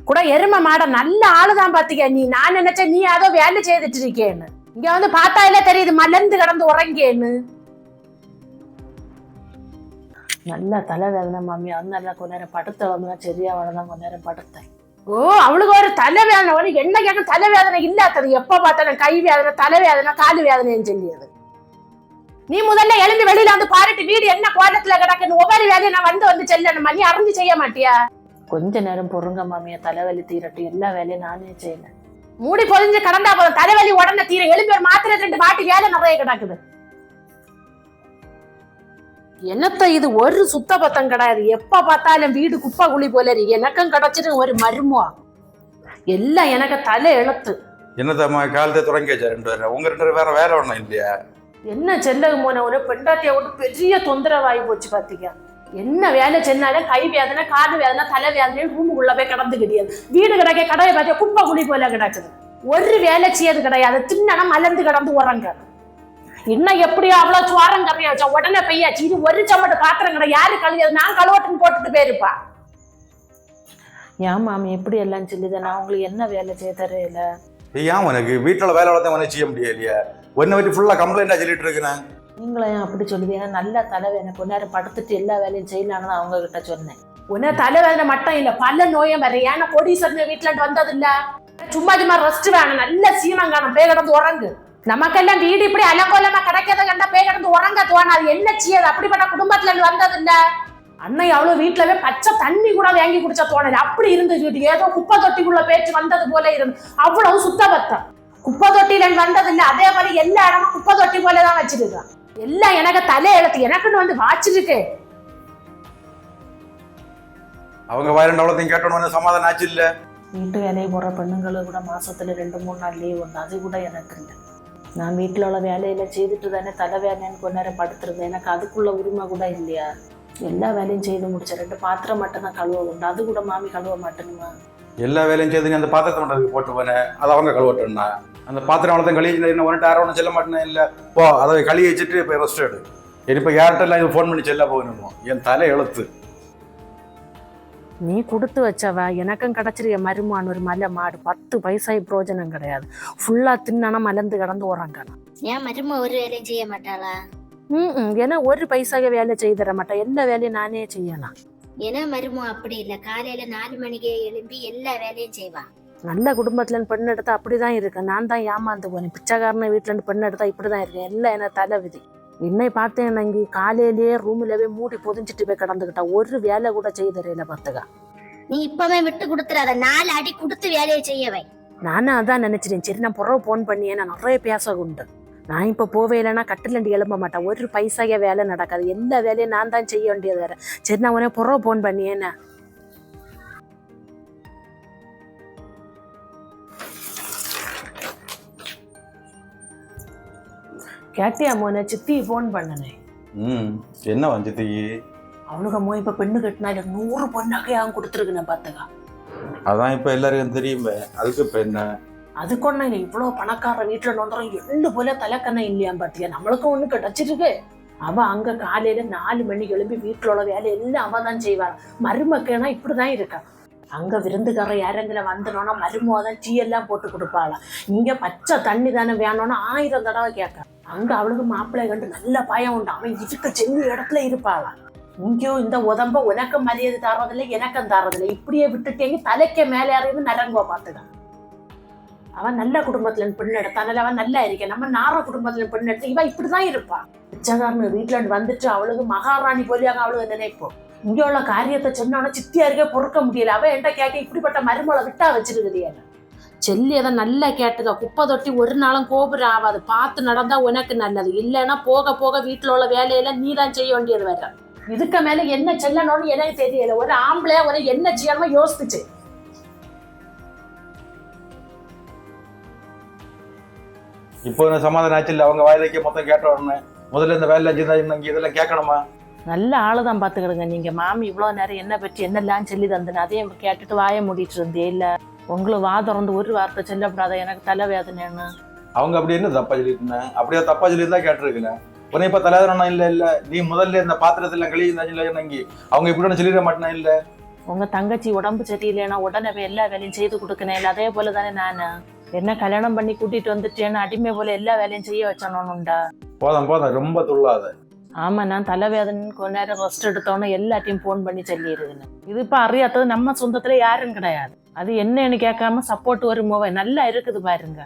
கூட எருமை மாட நல்ல ஆளுதான் பாத்தீங்க நீ. நான் நினைச்சேன் நீ அதோ வேலை செய்துட்டு இருக்கேன்னு. இங்க வந்து பார்த்தாலே தெரியுது மலர்ந்து கிடந்து உறங்கேன்னு. நல்ல தலைவேதனை மாமி. அதனால கொஞ்ச நேரம் படுத்த வந்தா சரியா வரதான் கொஞ்ச நேரம் படுத்தேன். ஓ அவளுக்கு ஒரு தலைவேதனை ஒரு என்ன கேட்க தலைவேதனை இல்லாதது. எப்ப பார்த்தாலும் கை வேதனை தலைவேதனை காலு வேதனைன்னு சொல்லியது. நீ முதல்ல எழுந்து வெளியில வந்து பாருட்டு வீடு என்ன கோலத்துல கிடக்குன்னு ஒவ்வொரு வேலையை நான் வந்து செல்லணுமா? நீ அறிஞ்சு செய்ய மாட்டியா? கொஞ்ச நேரம் பொறுங்க மாமியா, தலைவலி தீரட்டும். எல்லா வேலையும் நானே செய்யல. மூடி பொதிஞ்சு கடந்தா போதும், தலைவலி உடனே தீர. எழுப்பி ஒரு மாத்திரை 2 மாட்டி வேலை நிறைய கிடக்குது. என்னத்த இது ஒரு சுத்த பத்தம் கிடையாது. எப்ப பார்த்தாலும் வீடு குப்பை குழி போல இருக்கு. எனக்கும் கிடைச்சிட்டு ஒரு மருமோ எல்லாம் எனக்கு தலை எழுத்து. என்னத்தம்மா காலத்தை தொடங்கியாச்சா 2 பேரும்? உங்க 2 பேரும் வேற வேலை ஒண்ணும் இல்லையா? என்ன செல்லகு போன ஒரு பெண்டாட்டிய விட்டு பெரிய தொந்தரவாகி போச்சு பாத்தீங்க. என்ன வேலை சென்னாலும் கை வேதனை காது வேதனை தலை வேதனை ரூமுக்குள்ள போய் கிடந்து கிடையாது. வீடு கிடக்க கடையை பார்த்தியா குப்பை குழி போல கிடக்குது. ஒரு வேலை செய்யறது கிடையாது. தின்னா மலர்ந்து கிடந்து உறங்க. இன்னும் எப்படியோ அவ்வளவு சுவாரம் கரையாச்சா உடனே பெய்யாச்சு. இது ஒரு சம்மட்டு பாத்திரம் கிடையாது. யாரு கழுவியது? நான் கழுவட்டுன்னு போட்டுட்டு போயிருப்பா. ஏன் மாமி எப்படி எல்லாம் சொல்லுது? நான் உங்களுக்கு என்ன வேலை செய்ய தரையில? ஏன் உனக்கு வீட்டுல வேலை வளர்த்த செய்ய முடியலையா? ஒன்ன வச்சு ஃபுல்லா கம்ப்ளைண்டா சொல்லிட்டு இருக்கிறேன். நீங்களும் அப்படி சொல்லுவீங்க. நல்ல தலைவேதனை கொஞ்ச நேரம் படுத்துட்டு எல்லா வேலையும் செய்யலான்னு அவங்க கிட்ட சொன்னேன். உன்ன தலைவேதனை மட்டும் இல்ல பல நோயம் வர. ஏன்னா கோடீஸ்வரன் வீட்டுல வந்தது இல்ல. சும்மா சும்மா ரெஸ்ட் வேணும். நல்ல சீனம் காணும். பேய் கிடந்து உறங்கு. நமக்கெல்லாம் வீடு இப்படி அலங்கோலமா கிடைக்கிறத கண்டா பேய் கிடந்து உறங்க தோணாது. என்ன செய்யாது? அப்படிப்பட்ட குடும்பத்துல வந்தது இல்ல. அன்னை அவ்வளவு வீட்டுலவே பச்சை தண்ணி கூட வாங்கி குடிச்சா தோணாது. அப்படி இருந்தது வீட்டு. ஏதோ குப்பை தொட்டிக்குள்ள பேச்சு வந்தது போல இருந்து. அவ்வளவு சுத்தபத்தம். குப்பை தொட்டில வந்தது இல்ல. அதே மாதிரி எல்லா இடமும் குப்பை தொட்டி போலதான் வச்சிருக்கான். எல்லாம் எனக்கு தலை எழுத்து. எனக்குன்னு வந்து வாச்சிருக்கு. அவங்க வயலண்டவளத்தையும் கேட்டோன்னு சமாதானம் ஆச்சு இல்ல. வீட்டு வேலையை போற பெண்ணுங்களும் கூட மாசத்துல 2-3 நாள் லீவ் உண்டு. அது கூட எனக்கு இல்லை. நான் வீட்டுல உள்ள வேலையில செய்துட்டு தானே தலை வேலைன்னு கொஞ்ச நேரம் படுத்துருது. எனக்கு அதுக்குள்ள உரிமை கூட இல்லையா? எல்லா வேலையும் செய்து முடிச்ச 2 பாத்திரம் மட்டும் தான் கழுவ உண்டு. அது கூட மாமி கழுவ மாட்டேனுமா? எல்லா வேலையும் செய்து நீ அந்த பாத்திரத்தை மட்டும் போட்டு போனேன். அதை அவங்க கழுவட்டா அந்த பாத்திரம் வளர்த்த கழுவி ஒன்ட்டு யாரும் செல்ல மாட்டேன் இல்லை. போ அதை கழுவி வச்சுட்டு இப்போ ரெஸ்ட் எடு. இப்போ யார்கிட்டலாம் இது ஃபோன் பண்ணி செல்ல போகணுமோ? என் தலை எழுத்து. நீ கொடுத்து வச்சவ எனக்கும் கிடைச்சிரு. என் மருமான் ஒரு மலை மாடு 10 பைசா பிரோஜனம் கிடையாது. ஃபுல்லா தின்னா மலர்ந்து கிடந்து உறங்கணும். ஏன் மரும ஒரு வேலையும் செய்ய மாட்டாளா? ஏன்னா ஒரு பைசாக வேலை செய்ய தர மாட்டேன். எல்லா வேலையும் நானே செய்யணும். ஏன்னா மருமோ அப்படி இல்லை. காலையில 4 மணிக்கு எழும்பி எல்லா வேலையும் செய்வான். நல்ல குடும்பத்துல இருந்து பெண் எடுத்தா அப்படிதான் இருக்கு. நான் தான் ஏமாந்து போனேன். பிச்சைக்காரன வீட்டுல இருந்து பெண் எடுத்தா இப்படிதான் இருக்கேன். எல்லாம் என்ன தலை விதி. என்னை பார்த்தேன் இங்கே காலையிலேயே ரூம்லவே மூடி பொதிஞ்சிட்டு போய் கிடந்துக்கிட்டா. ஒரு வேலை கூட செய்ய தெரியல பார்த்துக்கா. நீ இப்பவே விட்டு கொடுத்துறாத. 4 அடி கொடுத்து வேலையை செய்யவை. நானும் அதான் நினைச்சிட்டேன். சரி நான் புறவு போன் பண்ணியே. நான் நிறைய பேச உண்டு. நான் இப்ப போவே இல்லைன்னா கட்டிலண்டு எழும்ப மாட்டேன். ஒரு பைசாக வேலை நடக்காது. எல்லா வேலையும் நான் தான் செய்ய வேண்டியது வேற. சரி நான் உடனே புறவு போன் பண்ணியேன்னா. கேட்டியா மோன? சித்தி போன் பண்ணனே. என்ன சித்தி? அவனுக்கு அம்மா இப்ப பெண்ணு கட்டினா 100 பொண்ணாக்கையாவும் கொடுத்துருக்குன்னு பாத்துக்கா. அதான் இப்ப எல்லாருக்கும் தெரியுமே. அதுக்கு இப்ப என்ன? அதுக்கு ஒண்ணு இல்லை. இவ்வளவு பணக்கார வீட்டுல நோந்துறோம் எள்ளு போல தலைக்கண்ண இல்லையா பாத்தியா? நம்மளுக்கும் ஒண்ணு கிடைச்சிருக்கு. அவ அங்க காலையில 4 மணிக்கு எழுப்பி வீட்டுல உள்ள வேலை எல்லாம் அவ தான் செய்வாள். மருமக்கனா இப்படிதான் இருக்கா. அங்க விருந்துக்கார யாரெങ്കിലും வந்துனோன்னா மருமோதான் டீ எல்லாம் போட்டு கொடுப்பாளா. இங்க பச்சை தண்ணி தானே வேணும்னா 1000 தடவை கேட்க. அங்க அவளுக்கு மாப்பிள்ளை கண்டு நல்ல பயம் உண்டு. அவன் இருக்க செஞ்ச இடத்துல இருப்பாளா. இங்கேயோ இந்த உடம்ப உனக்கு மரியாதை தரதில்லை எனக்கும் தரதில்லை. இப்படியே விட்டுட்டேங்க தலைக்க மேலே அறிவு நரங்குவா பாத்துக்க. அவன் நல்ல குடும்பத்துல பெண் எடுத்தானால அவன் நல்லா இருக்கேன். நம்ம நார குடும்பத்துல பெண் எடுத்து இவ இப்படிதான் இருப்பா. பிச்சைக்காரன் வீட்டுல வந்துட்டு அவளுக்கு மகாராணி போலியாக அவளுக்கு நினைப்போம். இங்க உள்ள காரியத்தை சொன்னோன்னா சித்தியாருக்கே பொறுக்க முடியல. அவன் என்கிட்ட கேட்க இப்படிப்பட்ட மருமலை விட்டா வச்சிருக்குது. செல்லி அதை நல்லா கேட்டுக்க. குப்பை தொட்டி ஒரு நாளும் கோபுரம் ஆகாது. பார்த்து நடந்தா உனக்கு நல்லது. இல்லைன்னா போக போக வீட்டுல உள்ள வேலையெல்லாம் நீ தான் செய்ய வேண்டியது வேற. இதுக்கு மேல என்ன செல்லணும்னு எனக்கு தெரியல. ஒரு ஆம்பளையா உன என்ன செய்யணுமோ யோசிச்சு. இப்போ சமாதானம் ஆச்சு இல்லை? அவங்க வாயிலைக்கு மொத்தம் கேட்ட உடனே முதல்ல இந்த வேலை இதெல்லாம் கேட்கணுமா? நல்ல ஆளுதான் பாத்துக்கிடுங்க. நீங்க மாமி இவ்வளவு நேரம் என்ன பற்றி என்னெல்லாம் சொல்லி தந்தேன். அதையும் கேட்டுட்டு வாய மூடிட்டு இருந்தே இல்ல. உங்களுக்கு வாதம் ஒரு வார்த்தை சொல்லப்படாத. எனக்கு தலைவேதனைன்னு. அவங்க அப்படி என்ன தப்பா சொல்லிட்டு? அப்படியே தப்பா சொல்லியிருந்தா கேட்டிருக்குங்க. உடனே இப்ப தலைவேதனை இல்ல நீ முதல்ல இந்த பாத்திரத்துல கழுவி அவங்க இப்படி சொல்லிட மாட்டேனா? இல்ல உங்க தங்கச்சி உடம்பு சரியில்லைன்னா உடனே எல்லா வேலையும் செய்து கொடுக்கணும். அதே போல தானே நான் என்ன கல்யாணம் பண்ணி கூட்டிட்டு வந்துட்டேன்னு அடிமை போல எல்லா வேலையும் செய்ய வச்சானுண்டா. போதும் போதும், ரொம்ப துள்ளாத. ஆமா, நான் தலைவேதனை கொஞ்ச நேரம் ரெஸ்ட் எடுத்தோன்னே எல்லாத்தையும் போன் பண்ணி சொல்லிடுவேன். இது இப்ப அறியாதது நம்ம சொந்தத்துல யாரும் கிடையாது. அது என்னன்னு கேட்காம சப்போர்ட் ஒரு மூவை நல்லா இருக்குது பாருங்க.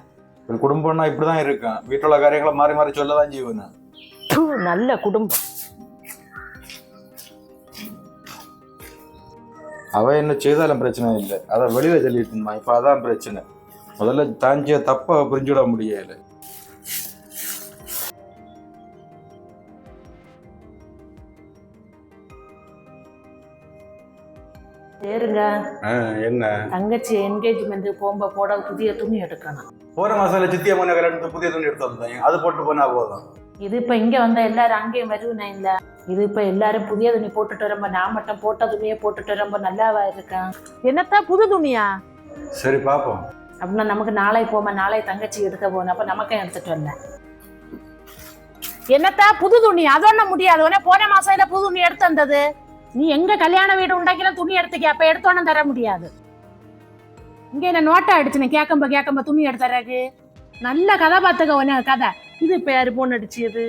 ஒரு குடும்பம்னா இப்படிதான் இருக்கும். வீட்டுல உள்ள காரியங்களை மாறி மாறி சொல்லதான் செய்வேன். நல்ல குடும்பம். அவ என்ன செய்தாலும் பிரச்சனை இல்லை, அதை வெளியில சொல்லிட்டு இருந்தான். இப்ப அதான் பிரச்சனை. முதல்ல தாஞ்சிய தப்ப புரிஞ்சுட முடியல. சரிங்க, என்ன தங்கச்சி என்கேஜ்மெண்ட் போகும்போது போட புதிய துணி எடுக்கணும். போன மாசம் சித்திய மண்ண கல்யாணத்துக்கு புதிய துணி எடுத்து வந்தேன். அது போட்டு போனா போதும். இது இப்ப இங்க வந்தா எல்லாரும் அங்கேயும் வருவேன் இல்ல. இது இப்ப எல்லாரும் புதிய துணி போட்டுட்டு ரொம்ப, நான் மட்டும் போட்ட துணியை போட்டுட்டு ரொம்ப நல்லாவா இருக்கேன். என்னத்தா புது துணியா? சரி பாப்போம். அப்படின்னா நமக்கு நாளை போமா, நாளை தங்கச்சி எடுக்க போகணும். அப்ப நமக்கும் எடுத்துட்டு வரல. என்னத்தா புது துணி? அதொன்ன முடியாது. போன மாசம் இல்ல புது துணி எடுத்து வந்தது. நீ எங்க கல்யாண வீடு உண்டாக்கில துணி எடுத்துக்க, அப்ப எடுத்தோன்னு தர முடியாது. இங்க என்ன நோட்டா அடிச்சுன கேக்கம்ப துணி எடுத்துறாரு. நல்ல கதை பார்த்துக்க உன கதை. இது இப்ப யாரு போன் அடிச்சது?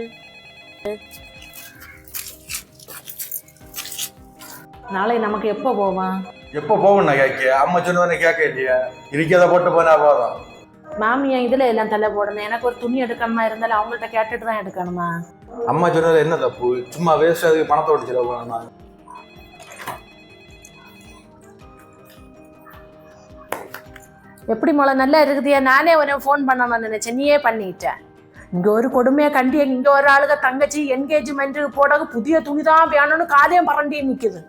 நாளை நமக்கு எப்ப போவான்? எப்ப போகணும் கேட்க? அம்மா சொன்னவனே கேட்க இல்லையா? இருக்கதை போட்டு போனா போதும். மாமியா இதுல எல்லாம் தலை போடணும். எனக்கு ஒரு துணி எடுக்காம இருந்தாலும் அவங்கள்ட்ட கேட்டுட்டு தான் எடுக்கணுமா? அம்மா சொன்னது என்ன தப்பு? சும்மா வேஸ்ட், அதுக்கு பணத்தை ஓடிச்சிட. எப்படி மொளை நல்லா இருக்குதியா? நானே உன ஃபோன் பண்ணணும்னு நினைச்சேன், நீயே பண்ணிட்டேன். இங்க ஒரு கொடுமையா கண்டிய, இங்க ஒரு ஆளுக தங்கச்சி என்கேஜ்மெண்ட் போட புதிய துணி தான் வேணும்னு காலையும் பரண்டியே நிக்குது.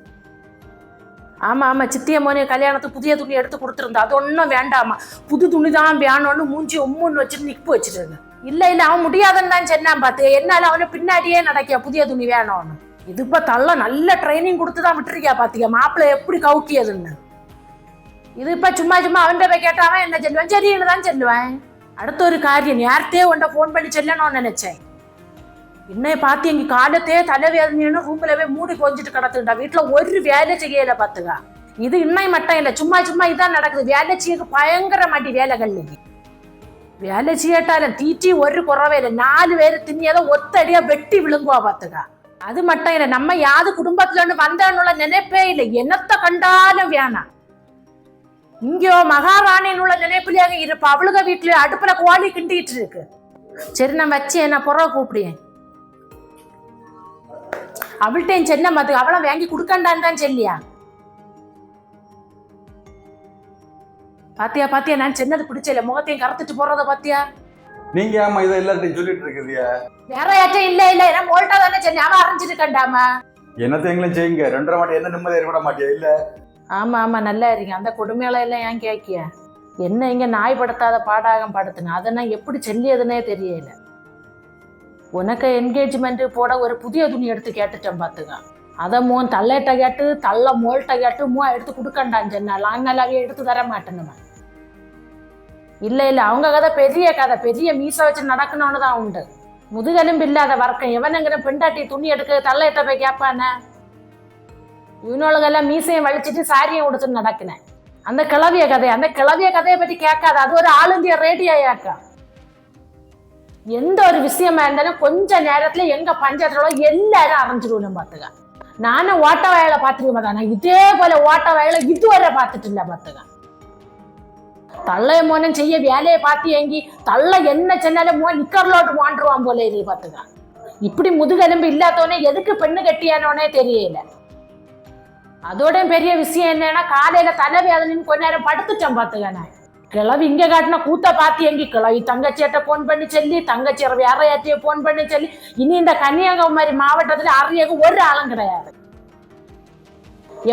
ஆமா ஆமா, சித்திய மோனே கல்யாணத்துக்கு புதிய துணி எடுத்து கொடுத்துருந்தா. அது ஒன்றும் வேண்டாமா, புது துணி தான் வேணும்னு மூஞ்சி ஒம்முன்னு வச்சுட்டு நிப்பு வச்சிருங்க. இல்ல இல்ல, அவன் முடியாதுன்னு தான் சொன்னான். பார்த்து என்னால அவனை பின்னாடியே நடக்கியா புதிய துணி வேணும்னு. இது இப்ப தள்ள நல்ல ட்ரைனிங் கொடுத்துதான் விட்டுருக்கியா. பாத்தீங்க மாப்பிள்ளை எப்படி கவுக்கியதுன்னு. இது இப்ப சும்மா சும்மா அவன் போய் கேட்டாவன் என்ன சொல்லுவேன்? சரின்னு தான் சொல்லுவேன். அடுத்த ஒரு காரியம், யார்கிட்டயே உன்ட போன் பண்ணி சொல்லணும்னு நினைச்சேன். என்னைய பார்த்து எங்க காலத்தையே தலைவேதனைன்னு ரூம்லவே மூடி கொஞ்சிட்டு கிடக்குண்டா. வீட்டுல ஒரு வேலை செய்யல பாத்துக்கா. இது இன்னும் மட்டும் இல்ல, சும்மா சும்மா இதான் நடக்குது. வேலை செய்ய பயங்கர மாட்டி வேலைகள். வேலை செய்யட்டாலும் தீட்டி ஒரு குறவே இல்லை. 4 பேர் திண்ணியதை ஒத்தடியா வெட்டி விழுங்குவா பாத்துக்கா. அது மட்டும் இல்ல, நம்ம யாது குடும்பத்துல இருந்து வந்தேன்னு நினைப்பே இல்லை. என்னத்த கண்டாலும் வேணாம். இங்கோ மகாராணின்னு உள்ள நினைப்புலையாக இருப்பா. அவளுக வீட்டுல அடுப்புல கோழி கிண்டிட்டு இருக்கு. சரி, நான் வச்சு என்ன புறவை கூப்பிடுவேன். அவள்கிட்டையும் சென்ன மது அவளை வாங்கி கொடுக்கண்டான்னு தான் சொல்லியா. பாத்தியா பாத்தியா, நான் சென்னது பிடிச்சல. முகத்தையும் கறத்துட்டு போறத பாத்தியா? நீங்க ஆமா இதை எல்லாத்தையும் சொல்லிட்டு இருக்குதியா? வேற யார்ட்டும் இல்ல இல்ல, என்ன மோல்ட்டா தானே சொல்லி அவன் அறிஞ்சிட்டு கண்டாமா. என்னத்தையும் செய்யுங்க. 2.5 மாட்டி என்ன நிம்மதி ஏற்பட மாட்டியா? இல்ல ஆமா ஆமா, நல்லா இருக்கீங்க. அந்த கொடுமையில எல்லாம் ஏன் கேட்கிய? என்ன இங்க நாய்படுத்தாத பாடாகம் படுத்துன, அதை நான் எப்படி சொல்லியதுன்னே தெரியல. உனக்கு என்கேஜ்மெண்ட் போட ஒரு புதிய துணி எடுத்து கேட்டுட்டேன் பாத்துங்க. அதை மூன் தள்ளைட்ட கேட்டு தள்ள மோல்ட்ட கேட்டு எடுத்து கொடுக்கண்டான்னு சொன்னாலும் அங்களாவே எடுத்து தர மாட்டேன்னு. இல்ல இல்ல, அவங்க கதை பெரிய கதை. பெரிய மீசை வச்சு நடக்கணும்னு தான் உண்டு. முதுகெலும்பு இல்லாத வர்க்கம் எவனுங்கிற பெண்டாட்டி துணி எடுக்க தள்ளைட்ட போய் கேட்பானே. இவனோளுகெல்லாம் மீசையும் வலிச்சிட்டு சாரியும் உடுத்துன்னு நடக்கினேன். அந்த கிளவிய கதையை பத்தி கேட்காது. அது ஒரு ஆல் இந்தியா ரேடியோயாக்கா. எந்த ஒரு விஷயமா இருந்தாலும் கொஞ்ச நேரத்துல எங்க பஞ்சாயத்துல எல்லாரும் அரைஞ்சிருவோம் பாத்துக்க. நானும் ஓட்ட வயலை பாத்துருவேன் தானே. இதே போல ஓட்ட வயலை இதுவரை பார்த்துட்டு இல்ல பாத்துக்க. தள்ளைய மோனம் செய்ய வேலையை பார்த்து எங்கி தள்ள என்ன சொன்னாலும் நிக்கர்லோட்டு வாண்டுருவான் போல இது பாத்துக்க. இப்படி முதுகெலும்பு இல்லாதவனே எதுக்கு பெண்ணு கட்டியானோனே தெரியல. அதோட பெரிய விஷயம் என்னன்னா, காலையில தலைவேதனைன்னு கொஞ்ச நேரம் படுத்துட்டேன் பாத்துக்க. கிளவி இங்க காட்டின கூத்த பாத்தி எங்கி கிளவி தங்கச்சியிட்ட போன் பண்ணி சொல்லி, தங்கச்சி வேற யார்ட்டையே போன் பண்ணி சொல்லி, இனி இந்த கன்னியாகுமரி மாவட்டத்துல அறியக்கு ஒரு ஆளும் கிடையாது.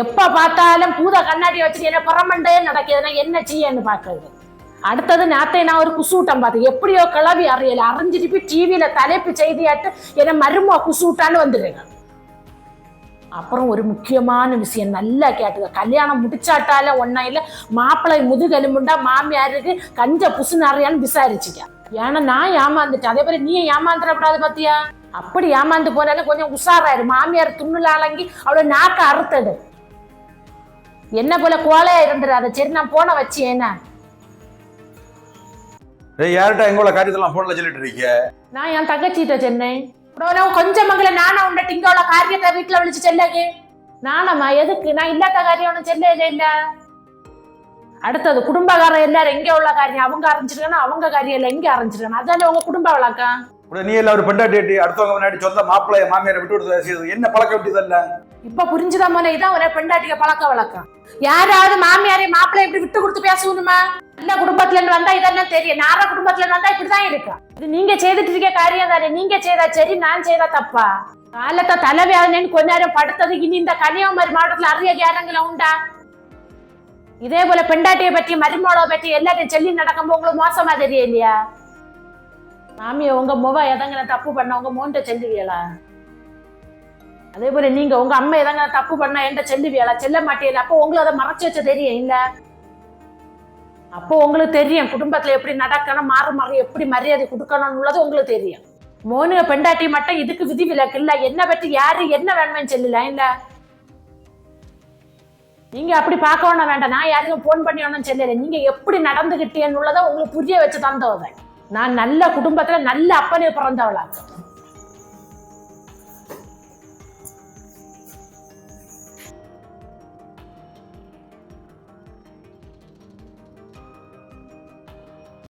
எப்ப பார்த்தாலும் பூத கண்ணாடி வச்சுட்டு என்ன பரமண்டே நடக்குதுன்னா என்ன செய்யன்னு பாக்குறது. அடுத்தது நாத்தை நான் ஒரு குசூட்டம் பார்த்தேன். எப்படியோ கிளவி அறியல, அறிஞ்சிட்டு போய் டிவியில தலைப்பு செய்தியாட்டு என்ன மரும குசூட்டான்னு வந்துடுங்க. அப்புறம் ஒரு முக்கியமான விஷயம் நல்லா கேட்டுக்க. கல்யாணம் முடிச்சாட்டால ஒன்னா இல்ல, மாப்பிள்ளை முதுகெலும்புண்டா மாமியாருக்கு கஞ்ச புசு நிறையான்னு விசாரிச்சுக்க. ஏன்னா நான் ஏமாந்துட்டேன், அதே மாதிரி நீ ஏமாந்துடக்கூடாது பாத்தியா. அப்படி ஏமாந்து போனாலும் கொஞ்சம் உஷாராயிரு. மாமியார் துண்ணுல அலங்கி அவளை நாக்க அறுத்தடு. என்ன போல கோலையா இருந்துடாத. சரி நான் போன வச்சு என்ன யார்கிட்ட எங்களோட காரியத்தெல்லாம் போன்ல சொல்லிட்டு இருக்கீங்க? நான் என் தங்கச்சிட்ட சொன்னேன். கொஞ்சம் மங்கள நானா உண்ட டிங்கோட காரியத்தை வீட்டுல விழிச்சு செல்லகு. நானம்மா எதுக்கு? நான் இல்லாத காரியம் ஒன்றும் செல்ல இல்ல. அடுத்தது குடும்பக்காரன் எல்லாரும் எங்க உள்ள காரியம் அவங்க ஆரம்பிச்சிருக்கானா, அவங்க காரியம் எல்லாம் எங்க ஆரம்பிச்சிருக்கானா, அதான உங்க குடும்ப வழக்கம். நீ எல்லாம் ஒரு பெண்டாட்டி அடுத்தவங்க முன்னாடி சொந்த மாப்பிள்ளைய மாமியாரை விட்டு கொடுத்து என்ன பழக்கம் விட்டுதல்ல? இப்ப புரிஞ்சுதா மோனே? இதான் ஒரே பெண்டாட்டிக பழக்க வழக்கம். யாராவது மாமியாரை மாப்பிள்ளை இப்படி விட்டு கொடுத்து பேசணுமா? நல்ல குடும்பத்துல இருந்து வந்தா இதெல்லாம் தெரியும். நார குடும்பத்துல இருந்து வந்தா இப்படிதான் இருக்கும். இது நீங்க செய்துட்டு இருக்க காரியம் தானே. நீங்க செய்தா சரி, நான் செய்தா தப்பா? காலத்தை தலைவியாதனேன்னு கொஞ்ச நேரம் படுத்ததுக்கு இனி இந்த கன்னியாகுமரி மாவட்டத்துல அறிய கேரங்கள உண்டா? இதே போல பெண்டாட்டியை பற்றி மருமோளை பற்றி எல்லாத்தையும் சொல்லி நடக்கும்போது உங்களுக்கு மோசமா தெரியும் இல்லையா? மாமிய உங்க முவ எதங்க தப்பு பண்ண உங்க மோன்ட்ட செல்லுவியலா? அதே போல நீங்க உங்க அம்மா எதங்க தப்பு பண்ணா என்கிட்ட செல்லுவியலா? செல்ல மாட்டீங்களா? அப்போ உங்களுக்கு அதை மறைச்சு வச்ச தெரியும் இல்ல? அப்போ உங்களுக்கு தெரியும் குடும்பத்துல எப்படி நடக்கணும், மாறி எப்படி மரியாதை கொடுக்கணும்னு உள்ளது உங்களுக்கு தெரியும். மோனுக பெண்டாட்டி மட்டும் இதுக்கு விதி விலக்கு இல்ல. என்ன பற்றி யாரு என்ன வேணும்னு சொல்லலாம் இல்ல? நீங்க அப்படி பார்க்கணும் வேண்டாம். நான் யாருக்கும் போன் பண்ணி ஒன்னும் சொல்லல. நீங்க எப்படி நடந்துகிட்டேன்னு உள்ளதை உங்களுக்கு புரிய வச்சு தந்தவங்க. நான் நல்ல குடும்பத்துல நல்ல அப்பனே பிறந்தவளாக்கு.